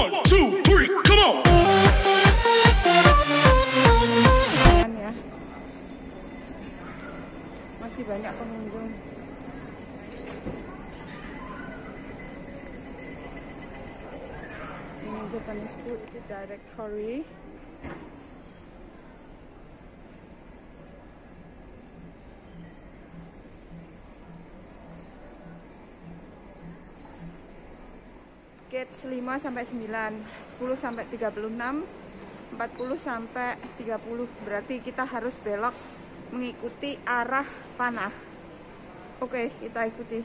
1, 2, 3, come on. Ya. Masih banyak pengunjung. Ini Japanese Food Directory. Gates 5 sampai 9, 10 sampai 36, 40 sampai 30. Berarti kita harus belok mengikuti arah panah. Oke, kita ikuti.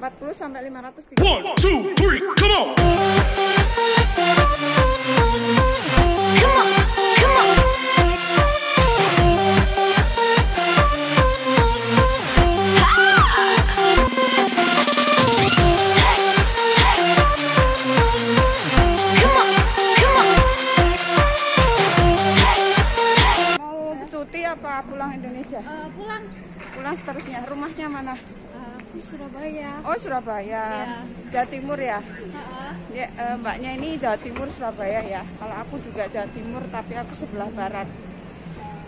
40 sampai 530. 1, 2, 3, come on. Come on, come on. Apa pulang Indonesia? Pulang seterusnya. Rumahnya mana? Surabaya. Oh, Surabaya. Ya. Jawa Timur ya? Ya, mbaknya ini Jawa Timur Surabaya ya. Kalau aku juga Jawa Timur tapi aku sebelah barat.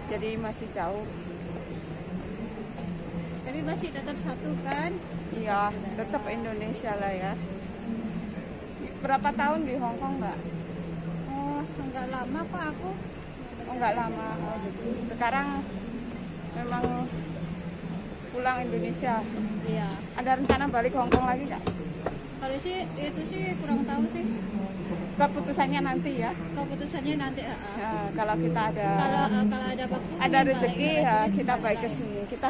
Jadi masih jauh. Tapi masih tetap satu kan? Iya, tetap Indonesia lah ya. Berapa tahun di Hong Kong, Mbak? Oh, enggak lama kok aku. Oh, enggak lama. Oh, gitu. Sekarang memang pulang Indonesia. Iya. Ada rencana balik Hong Kong lagi nggak? Kalau sih itu sih kurang tahu sih. Keputusannya nanti ya. Keputusannya nanti. Ya, kalau kita ada Kalau ada waktu. ada rezeki ya kita balik ke sini. Kita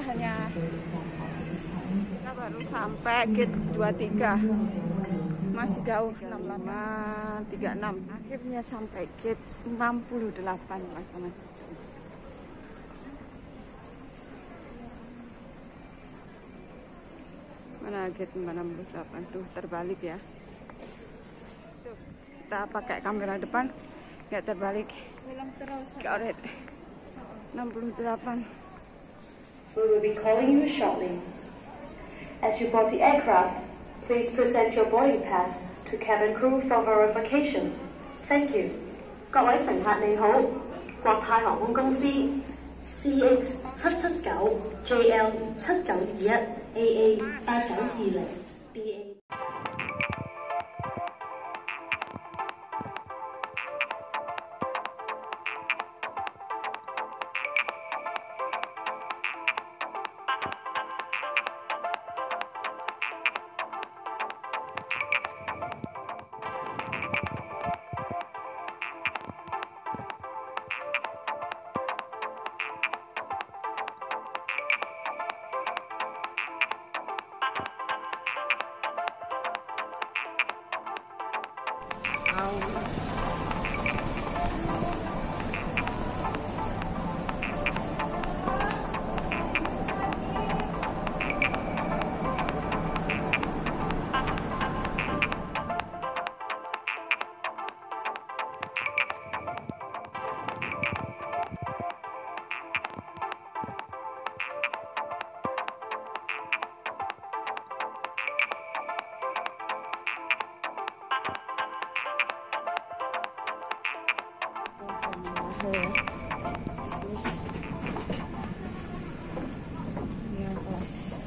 baru sampai gate 23. Masih jauh 6536. Akhirnya sampai gate 68 teman-teman. Mana gate 68 tuh terbalik ya. Tuh, kita pakai kamera depan nggak terbalik. Pulang terus. Got it. 68. We will be calling you shortly. As you board the aircraft, please present your boarding pass to cabin crew for verification. Thank you. 各位乘客你好，國泰航空公司 CX 779 JL 7921 AA 8920 BA。Bisnis ini yang kelas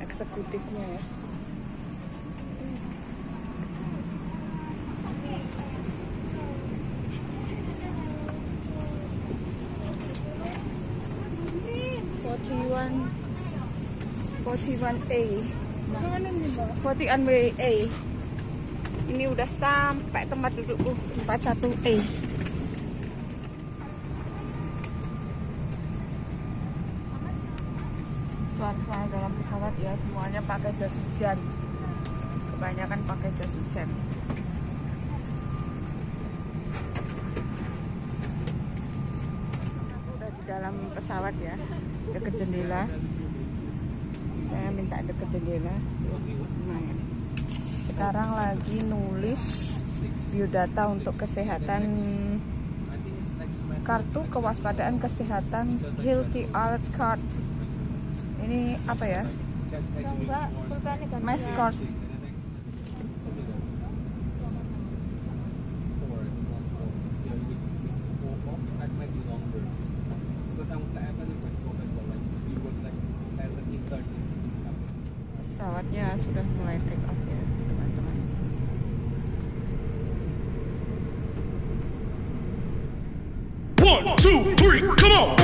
eksekutifnya ya. A. Ini udah sampai tempat dudukku 41A. Suasana dalam pesawat ya, semuanya pakai jas hujan. Kebanyakan pakai jas hujan. Aku udah di dalam pesawat ya, dekat jendela. Saya minta deket jendela. Lumayan. Sekarang lagi nulis biodata untuk kesehatan, kartu kewaspadaan kesehatan Healthy Alert Card. Ini apa ya? Mask card. pesawatnya sudah mulai take off ya teman-teman. One, two, three, come on!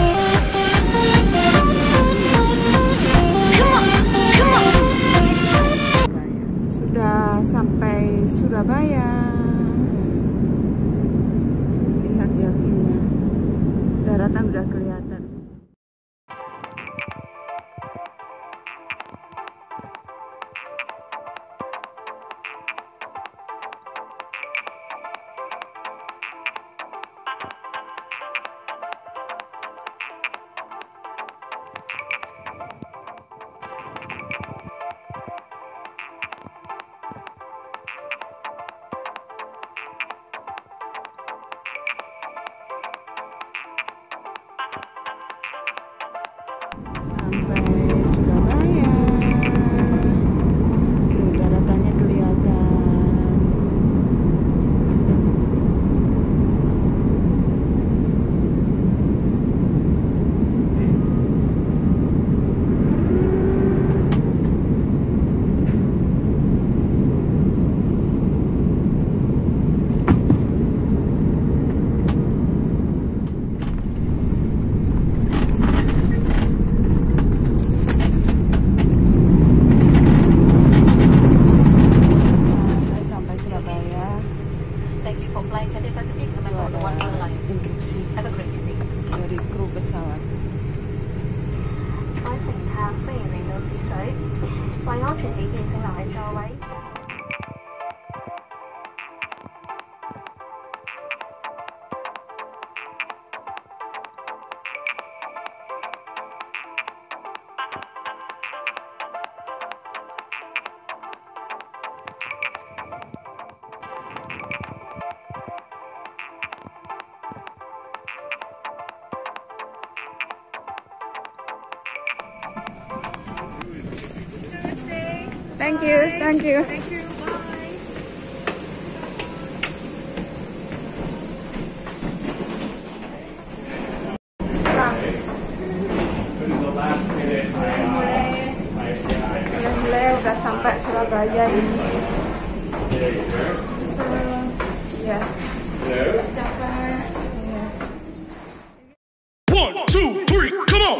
Sudah sampai Surabaya. Lihat ya view-nya. Daratan udah kelihatan. Sampai Surabaya. Tuh, daratannya kelihatan. Sampai Surabaya. Thank you for flying Cathay Pacific. Itu ada instruksi Have a great evening. dari kru pesawat. 各位乘客，歡迎嚟到涉水，為安全起見，請留喺座位。Thank you, thank you. Mulai udah sampai Surabaya ini. Ya. Capek. One, two, three, come on!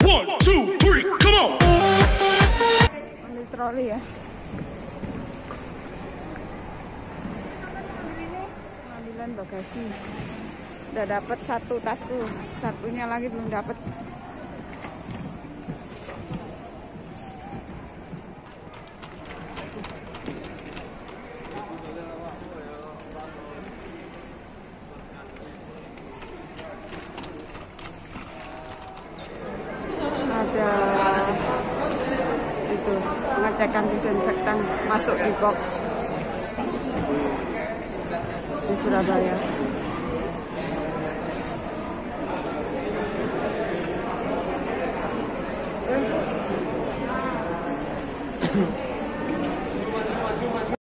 One, two, three, come on! Ambil troli ya. Pengambilan bagasi. Udah dapet satu tasku, satunya lagi belum dapet. Ada itu pengecekan disinfektan masuk di box di Surabaya.